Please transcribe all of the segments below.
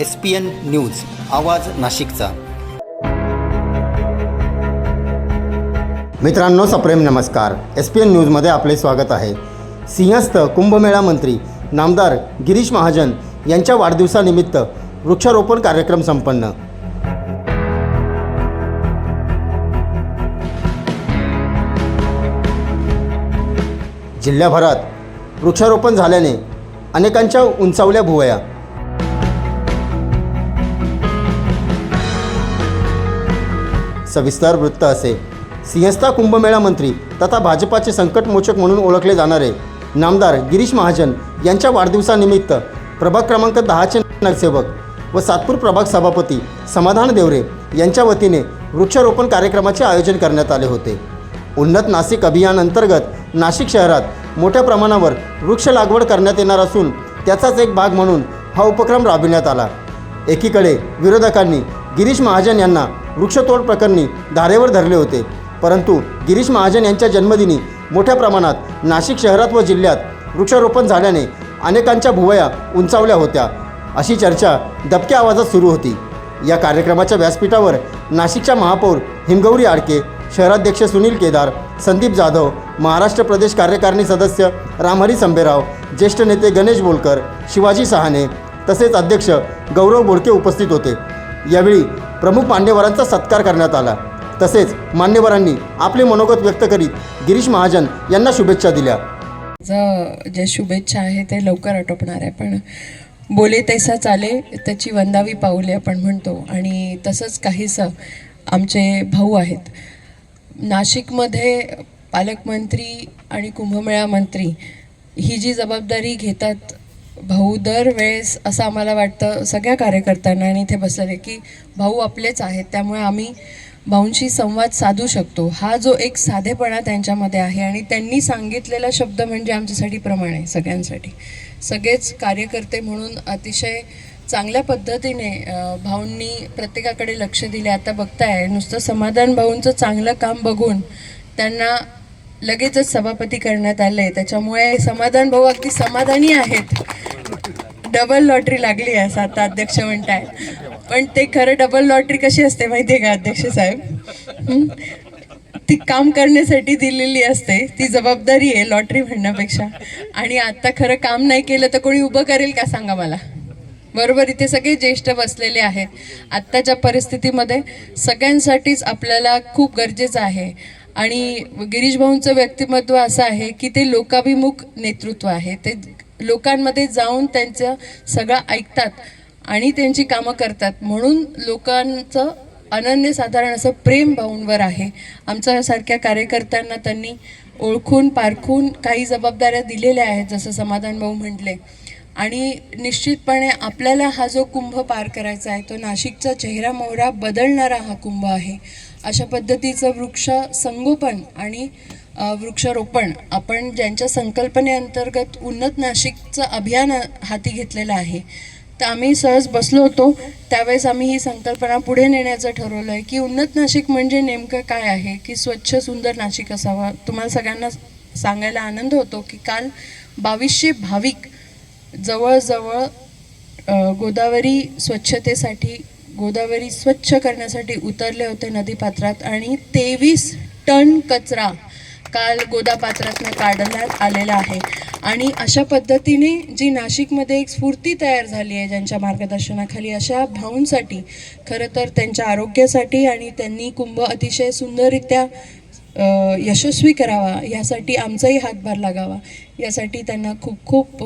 SPN news, आवाज नाशिकचा। मित्रांनो, सप्रेम नमस्कार। SPN न्यूजमध्ये आपले स्वागत आहे। सिंहस्थ कुंभमेळा मंत्री नामदार गिरीश महाजन यांच्या वाढदिवसानिमित्त वृक्षारोपण कार्यक्रम संपन्न। जिल्ह्याभरात वृक्षारोपण झाल्याने अनेकांच्या उंचावल्या भुवया। सविस्तर वृत्त असे। सिंहस्था कुंभमेळा मंत्री तथा भाजपाचे संकटमोचक म्हणून ओळखले जाणारे नामदार गिरीश महाजन यांच्या वाढदिवसानिमित्त प्रभाग क्रमांक 10चे नगरसेवक व सातपूर प्रभाग सभापती समाधान देवरे यांच्या वतीने वृक्षारोपण कार्यक्रमाचे आयोजन करण्यात आले होते। उन्नत नाशिक अभियान अंतर्गत नाशिक शहरात मोठ्या प्रमाणावर वृक्ष लागवड करण्यात येणार असून त्याचाच एक भाग म्हणून हा उपक्रम राबविण्यात आला। एकीकडे विरोधकांनी गिरीश महाजन यांना वृक्षतोड प्रकरणी धारेवर धरले होते, परंतु गिरीश महाजन यांच्या जन्मदिनी मोठ्या प्रमाणात नाशिक शहरात व जिल्ह्यात वृक्षारोपण झाल्याने अनेकांच्या भुवया उंचावल्या होत्या, अशी चर्चा दबक्या आवाजात सुरू होती। या कार्यक्रमाच्या व्यासपीठावर नाशिकच्या महापौर हिमगौरी आडके, शहराध्यक्ष सुनील केदार, संदीप जाधव, महाराष्ट्र प्रदेश कार्यकारिणी सदस्य रामहरी संभेराव, ज्येष्ठ नेते गणेश बोलकर, शिवाजी सहाने तसेच अध्यक्ष गौरव बोडके उपस्थित होते। यावेळी प्रमुख मान्यवरांचा सत्कार करण्यात आला। तसेच मान्यवरांनी आपले मनोगत व्यक्त करीत गिरीश महाजन यांना शुभेच्छा दिल्या। जे शुभेच्छा आहे ते लवकर आटोपणार आहे, पण बोले तैसा चाले त्याची वंदावी पाऊले आपण म्हणतो, आणि तसंच काहीसं आमचे भाऊ आहेत नाशिकमध्ये। पालकमंत्री आणि कुंभमेळा मंत्री ही जी जबाबदारी घेतात भाऊ दरवेळेस, असं आम्हाला वाटतं सगळ्या कार्यकर्त्यांना आणि इथे बसलेले की भाऊ आपलेच आहेत, त्यामुळे आम्ही भाऊंशी संवाद साधू शकतो। हा जो एक साधेपणा त्यांच्यामध्ये आहे आणि त्यांनी सांगितलेला शब्द म्हणजे आमच्यासाठी प्रमाण आहे, सगळ्यांसाठी। सगळेच कार्यकर्ते म्हणून अतिशय चांगल्या पद्धतीने भाऊंनी प्रत्येकाकडे लक्ष दिले। आता बघताय नुसतं समाधान भाऊंचं चांगलं काम बघून त्यांना लगेचच सभापती करण्यात आले, त्याच्यामुळे समाधान भाऊ अगदी समाधानी आहेत। डबल लॉटरी लागली आहे असं आता अध्यक्ष म्हणताय, पण ते खरं डबल लॉटरी कशी असते माहिती आहे का अध्यक्ष साहेब? ती काम करण्यासाठी दिलेली असते, ती जबाबदारी आहे लॉटरी म्हणण्यापेक्षा। आणि आता खरं काम नाही केलं तर कोणी उभं करेल का सांगा मला? बरोबर, इथे सगळे ज्येष्ठ बसलेले आहेत। आत्ताच्या परिस्थितीमध्ये सगळ्यांसाठीच आपल्याला खूप गरजेचं आहे। आणि गिरीश भाऊंचं व्यक्तिमत्व असं आहे की ते लोकाभिमुख नेतृत्व आहे। ते लोकांमध्ये जाऊन त्यांचं सगळं ऐकतात आणि त्यांची कामं करतात, म्हणून लोकांचं अनन्यसाधारण असं प्रेम भाऊंवर आहे। आमच्यासारख्या कार्यकर्त्यांना त्यांनी ओळखून पारखून काही जबाबदाऱ्या दिलेल्या आहेत, जसं समाधान भाऊ म्हटले। आणि निश्चितपणे आपल्याला हा जो कुंभ पार करायचा आहे तो नाशिकचा चेहरा मोहरा बदलणारा हा कुंभ आहे। अशा पद्धतीचं वृक्ष संगोपन आणि वृक्षारोपण आपण ज्यांच्या संकल्पनेअंतर्गत उन्नत नाशिकचं अभियान हाती घेतलेलं आहे, तर आम्ही सहज बसलो होतो त्यावेळेस आम्ही ही संकल्पना पुढे नेण्याचं ठरवलं आहे की उन्नत नाशिक म्हणजे नेमकं काय आहे, की स्वच्छ सुंदर नाशिक असावं। तुम्हाला सगळ्यांना सांगायला आनंद होतो की काल 2200 भाविक जवळजवळ गोदावरी स्वच्छतेसाठी, गोदावरी स्वच्छ करण्यासाठी उतरले होते नदीपात्रात, आणि 23 टन कचरा काल गोदापात्रातनं काढण्यात आलेला आहे। आणि अशा पद्धतीने जी नाशिकमध्ये एक स्फूर्ती तयार झाली आहे ज्यांच्या मार्गदर्शनाखाली, अशा भाऊंसाठी खरं तर त्यांच्या आरोग्यासाठी आणि त्यांनी कुंभ अतिशय सुंदररित्या यशस्वी करावा यासाठी आमचाही हातभार लागावा, यासाठी त्यांना खूप खूप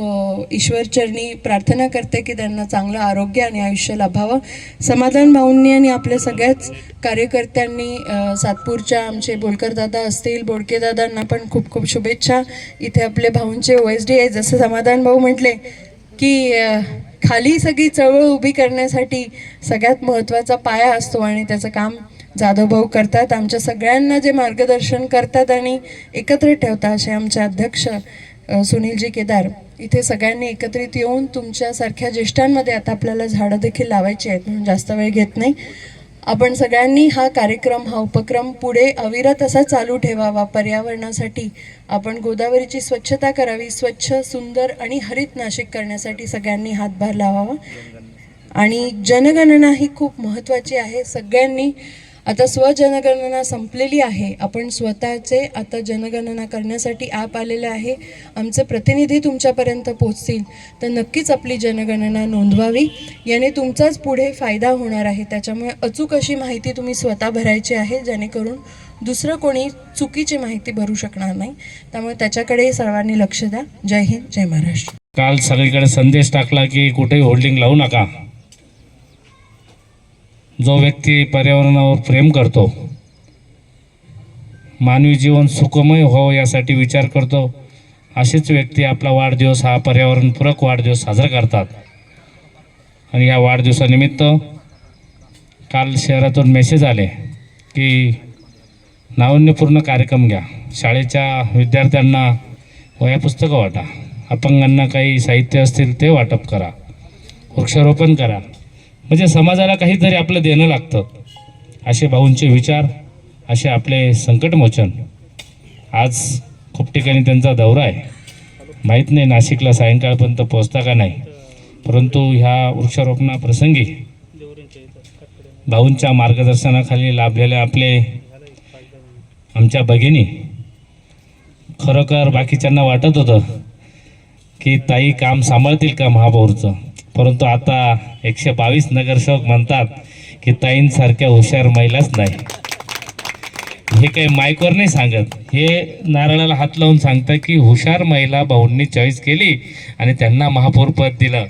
ईश्वरचरणी प्रार्थना करते की त्यांना चांगलं आरोग्य आणि आयुष्य लाभावं। समाधान भाऊंनी आणि आपल्या सगळ्याच कार्यकर्त्यांनी, सातपूरच्या आमचे बोलकर दादा असतील, बोडके दादांना पण खूप खूप शुभेच्छा। इथे आपले भाऊंचे OSD आहे, जसं समाधान भाऊ म्हटले की खाली सगळी चळवळ उभी करण्यासाठी सगळ्यात महत्त्वाचा पाया असतो आणि त्याचं काम जाधव भाऊ करतात। आमच्या सगळ्यांना जे मार्गदर्शन करतात आणि एकत्र ठेवतात असे आमचे अध्यक्ष सुनीलजी केदार। इथे सगळ्यांनी एकत्रित येऊन तुमच्यासारख्या ज्येष्ठांमध्ये आता आपल्याला झाडं देखील लावायची आहेत, म्हणून जास्त वेळ घेत नाही। आपण सगळ्यांनी हा कार्यक्रम, हा उपक्रम पुढे अविरत असा चालू ठेवावा। पर्यावरणासाठी आपण गोदावरीची स्वच्छता करावी, स्वच्छ सुंदर आणि हरित नाशिक करण्यासाठी सगळ्यांनी हातभार लावावा। आणि जनगणना ही खूप महत्त्वाची आहे. सगळ्यांनी आता स्वजनगणना संपलेली आहे, आपण स्वतःचे आता जनगणना करण्यासाठी ॲप आलेलं आहे. आमचे प्रतिनिधी तुमच्यापर्यंत पोहोचतील, तर नक्कीच आपली जनगणना नोंदवावी. याने तुमचाच पुढे फायदा होणार आहे. त्याच्यामुळे अचूक अशी माहिती तुम्ही स्वतः भरायची आहे, जेणेकरून दुसरं कोणी चुकीची माहिती भरू शकणार नाही. त्यामुळे त्याच्याकडे सर्वांनी लक्ष द्या. जय हिंद, जय महाराष्ट्र. काल सगळीकडे संदेश टाकला की कुठेही होल्डिंग लावू नका. जो व्यक्ती पर्यावरणावर प्रेम करतो, मानवी जीवन सुखमय व्हावं यासाठी विचार करतो, अशीच व्यक्ती आपला वाढदिवस हा पर्यावरणपूरक वाढदिवस साजरा करतात. आणि या वाढदिवसानिमित्त काल शहरातून मेसेज आले की नाविन्यपूर्ण कार्यक्रम घ्या, शाळेच्या विद्यार्थ्यांना वह्या पुस्तकं वाटा, अपंगांना काही साहित्य असतील ते वाटप करा, वृक्षारोपण करा, म्हणजे समाजाला काहीतरी आपलं देणं लागतं. असे भाऊंचे विचार, असे आपले संकटमोचन. आज खूप ठिकाणी त्यांचा दौरा आहे, माहीत नाही नाशिकला सायंकाळपर्यंत पोहोचता का नाही, परंतु ह्या वृक्षारोपणाप्रसंगी भाऊंच्या मार्गदर्शनाखाली लाभलेल्या आमच्या भगिनी, खरोखर बाकीच्यांना वाटत होतं की ताई काम सांभाळतील का महापौरचं, परंतु आता 122 नगरसेवक म्हणतात की ताईंसारख्या हुशार महिलाच नाही. हे काही माईकवर नाही सांगत, हे नारळाला हात लावून सांगतात की हुशार महिला भाऊंनी चॉईस केली आणि त्यांना महापौर पद दिलं.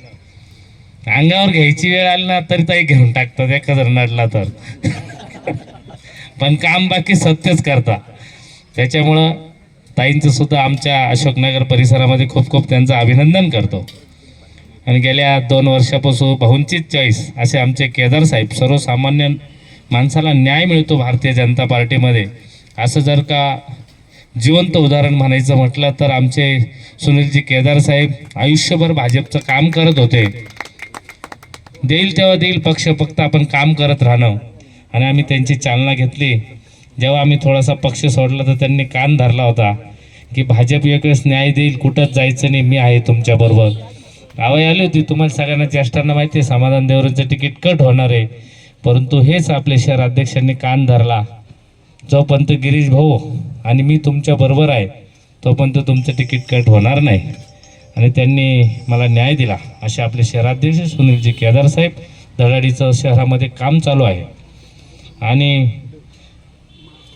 अंगावर घ्यायची वेळ आली ना तरी ताई घेऊन टाकतात, एखादा नडला तर. पण काम बाकी सत्यच करता. त्याच्यामुळं ताईंचं सुद्धा आमच्या अशोकनगर परिसरामध्ये खूप खूप त्यांचं अभिनंदन करतो. आणि गेल्या 2 वर्षापासून भाऊंचीच चॉईस असे आमचे केदार साहेब, सर्वसामान्य माणसाला न्याय मिळतो भारतीय जनता पार्टीमध्ये, असं जर का जिवंत उदाहरण म्हणायचं म्हटलं तर आमचे सुनीलजी केदार साहेब आयुष्यभर भाजपचं काम करत होते. देईल तेव्हा देईल पक्ष, फक्त आपण काम करत राहणं. आणि आम्ही त्यांची चालना घेतली. जेव्हा आम्ही थोडासा पक्ष सोडला तर त्यांनी कान धरला होता की भाजप एकवेळेस न्याय देईल, कुठंच जायचं नाही, मी आहे तुमच्याबरोबर. गावाई आली होती, तुम्हाला सगळ्यांना ज्येष्ठांना माहिती आहे समाधान देवरांचं तिकीट कट होणार आहे, परंतु हेच आपले शहर अध्यक्षांनी कान धरला. जोपर्यंत गिरीश भाऊ आणि मी तुमच्याबरोबर आहे तोपर्यंत तुमचं तिकीट कट होणार नाही. आणि त्यांनी मला न्याय दिला. असे आपले शहराध्यक्ष सुनीलजी केदार साहेब, धडाडीचं शहरामध्ये काम चालू आहे. आणि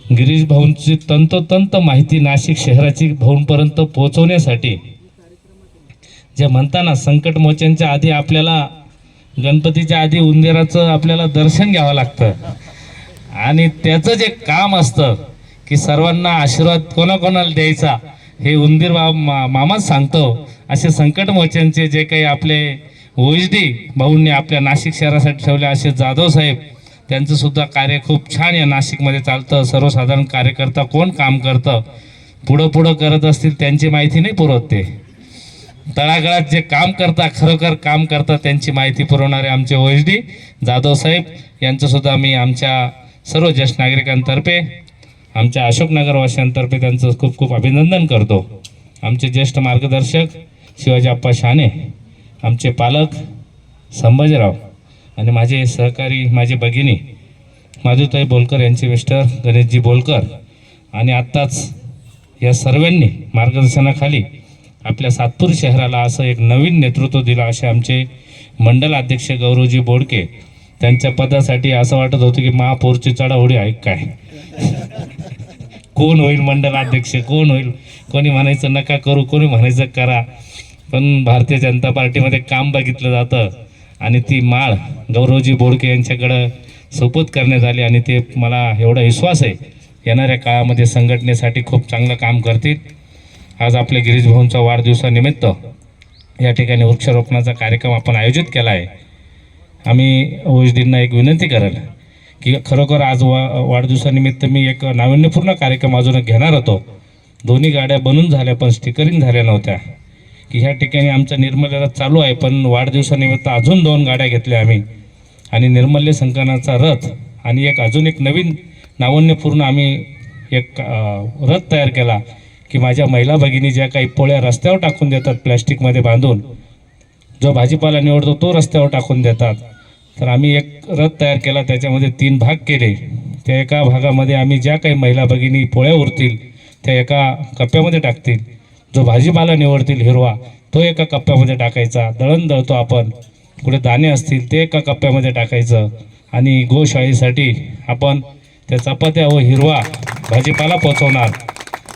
गिरीश भाऊंची तंतोतंत माहिती नाशिक शहराची भाऊंपर्यंत पोहोचवण्यासाठी जे म्हणताना संकटमोचनच्या आधी आपल्याला, गणपतीच्या आधी उंदीराचं आपल्याला दर्शन घ्यावं लागतं. आणि त्याचं जे काम असतं की सर्वांना आशीर्वाद कोणाकोणाला द्यायचा हे उंदीर मामाच सांगतो. असे संकटमोचनचे जे काही आपले OSD भाऊंनी आपल्या नाशिक शहरासाठी ठेवले, असे जाधव साहेब, त्यांचं सुद्धा कार्य खूप छान या नाशिकमध्ये चालतं. सर्वसाधारण कार्यकर्ता कोण काम करतं, पुढं करत असतील त्यांची माहिती नाही पुरवत. ते तळागाळात जे काम करतात, खरोखर काम करतात, त्यांची माहिती पुरवणारे आमचे OSD जाधव साहेब यांचं सुद्धा मी आमच्या सर्व ज्येष्ठ नागरिकांतर्फे, आमच्या अशोकनगरवासियांतर्फे त्यांचं खूप खूप अभिनंदन करतो. आमचे ज्येष्ठ मार्गदर्शक शिवाजी आप्पा शाने, आमचे पालक संभाजीराव आणि माझे सहकारी, माझे भगिनी माधुताई बोलकर यांचे मिस्टर गणेशजी बोलकर, आणि आत्ताच या सर्वांनी मार्गदर्शनाखाली आपल्या सातपूर शहराला असं एक नवीन नेतृत्व दिलं. असे आमचे मंडल अध्यक्ष गौरवजी बोडके, त्यांच्या पदासाठी असं वाटत होतं की महापौरची चढाओढी आहे काय, कोण होईल मंडल अध्यक्ष, कोण होईल. कोणी म्हणायचं नका करू, कोणी म्हणायचं करा, पण भारतीय जनता पार्टीमध्ये काम बघितलं जातं. आणि ती माळ गौरवजी बोडके यांच्याकडं सुपूर्द करण्यात आली. आणि ते मला एवढा विश्वास आहे येणाऱ्या काळामध्ये संघटनेसाठी खूप चांगलं काम करतील. आज आपल्या गिरीश भाऊंचा वाढदिवसानिमित्त या ठिकाणी वृक्षारोपणाचा कार्यक्रम आपण आयोजित केला आहे. आम्ही OSDंना एक विनंती करेल की खरोखर आज वाढदिवसानिमित्त मी एक नाविन्यपूर्ण कार्यक्रम अजून घेणार होतो. 2 गाड्या बनून झाल्या पण स्टिकरिंग झाल्या नव्हत्या. की ह्या ठिकाणी आमचं निर्मल्य चालू आहे, पण वाढदिवसानिमित्त अजून 2 गाड्या घेतल्या आम्ही. आणि निर्मल्य संकलनाचा रथ आणि अजून एक नवीन नाविन्यपूर्ण आम्ही एक रथ तयार केला की माझ्या महिला भगिनी ज्या काही पोळ्या रस्त्यावर टाकून देतात प्लॅस्टिकमध्ये बांधून, जो भाजीपाला निवडतो तो रस्त्यावर टाकून देतात, तर आम्ही एक रथ तयार केला, त्याच्यामध्ये 3 भाग केले. त्या एका भागामध्ये आम्ही ज्या काही महिला भगिनी पोळ्या उरतील त्या एका कप्प्यामध्ये टाकतील. जो भाजीपाला निवडतील हिरवा तो एका कप्प्यामध्ये टाकायचा. दळण दळतो आपण, कुठे दाणे असतील ते एका कप्प्यामध्ये टाकायचं. आणि गोशाळेसाठी आपण त्या चपात्या व हिरवा भाजीपाला पोचवणार.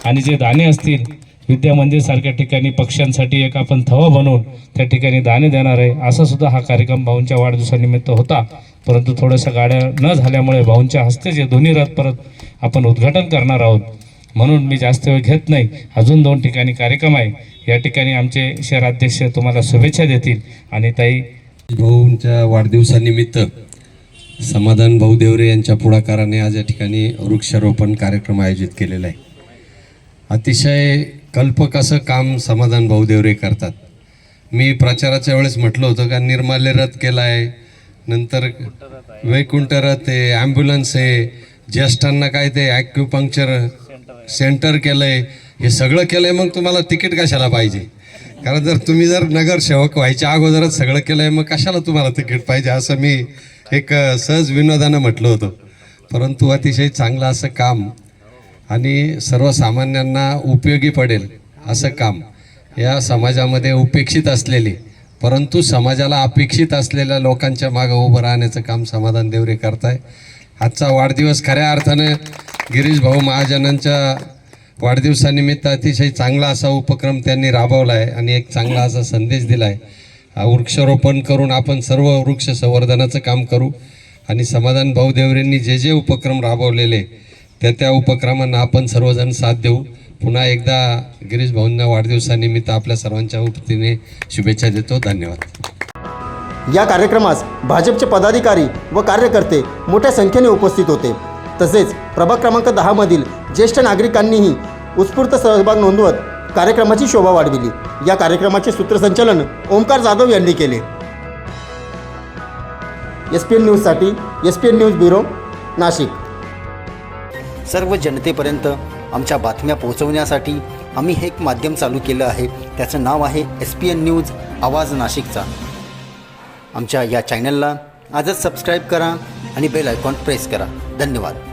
आणि जे दाणे असतील विद्या मंदिरसारख्या ठिकाणी पक्ष्यांसाठी एक आपण थवा बनवून त्या ठिकाणी दाणे देणार आहे. असा सुद्धा हा कार्यक्रम भाऊंच्या वाढदिवसानिमित्त होता. परंतु थोड्याशा गाड्या न झाल्यामुळे भाऊंच्या हस्ते जे दोन्ही रथ परत आपण उद्घाटन करणार आहोत. म्हणून मी जास्त वेळ घेत नाही. अजून 2 ठिकाणी कार्यक्रम आहे. या ठिकाणी आमचे शहराध्यक्ष तुम्हाला शुभेच्छा देतील. आणि ताई भाऊंच्या वाढदिवसानिमित्त समाधान भाऊ देवरे यांच्या पुढाकाराने आज या ठिकाणी वृक्षारोपण कार्यक्रम आयोजित केलेला आहे. अतिशय कल्पक असं काम समाधान भाऊ देवरे करतात. मी प्रचाराच्या वेळेस म्हटलं होतं का निर्माल्य रथ केला आहे, नंतर वैकुंठ रथ आहे, ॲम्ब्युलन्स आहे, ज्येष्ठांना काय ते ॲक्युपंक्चर सेंटर केलं आहे, हे सगळं केलं आहे. मग तुम्हाला तिकीट कशाला पाहिजे? कारण तुम्ही जर नगरसेवक व्हायच्या अगोदरच सगळं केलं आहे, मग कशाला तुम्हाला तिकीट पाहिजे, असं मी एक सहज विनोदानं म्हटलं होतं. परंतु अतिशय चांगलं असं काम आणि सर्वसामान्यांना उपयोगी पडेल असं काम, या समाजामध्ये उपेक्षित असलेली परंतु समाजाला अपेक्षित असलेल्या लोकांच्या मागं उभं राहण्याचं काम समाधान देवरे करताय. आजचा वाढदिवस खऱ्या अर्थानं गिरीश भाऊ महाजनांच्या वाढदिवसानिमित्त अतिशय चांगला असा उपक्रम त्यांनी राबवला आहे आणि एक चांगला असा संदेश दिला आहे. वृक्षारोपण करून आपण सर्व वृक्ष संवर्धनाचं काम करू आणि समाधान भाऊ देवरेंनी जे जे उपक्रम राबवलेले त्या उपक्रमांना आपण सर्वजण साथ देऊ. पुन्हा एकदा गिरीश भाऊंना वाढदिवसानिमित्त आपल्या सर्वांच्या वतीने शुभेच्छा देतो. धन्यवाद. या कार्यक्रमास भाजपचे पदाधिकारी व कार्यकर्ते मोठ्या संख्येने उपस्थित होते. तसेच प्रभाग क्रमांक 10 मधील ज्येष्ठ नागरिकांनीही उत्स्फूर्त सहभाग नोंदवत कार्यक्रमाची शोभा वाढविली. या कार्यक्रमाचे सूत्रसंचालन ओमकार जाधव यांनी केले. SPN न्यूजसाठी SPN न्यूज ब्युरो, नाशिक. सर्व जनतेपर्यंत आमच्या बातम्या पोहोचवण्यासाठी आम्ही हे एक माध्यम चालू केलं आहे. त्याचं नाव आहे SPN न्यूज आवाज नाशिकचा. आमच्या या चॅनलला आजच सबस्क्राईब करा आणि बेल आयकॉन प्रेस करा. धन्यवाद.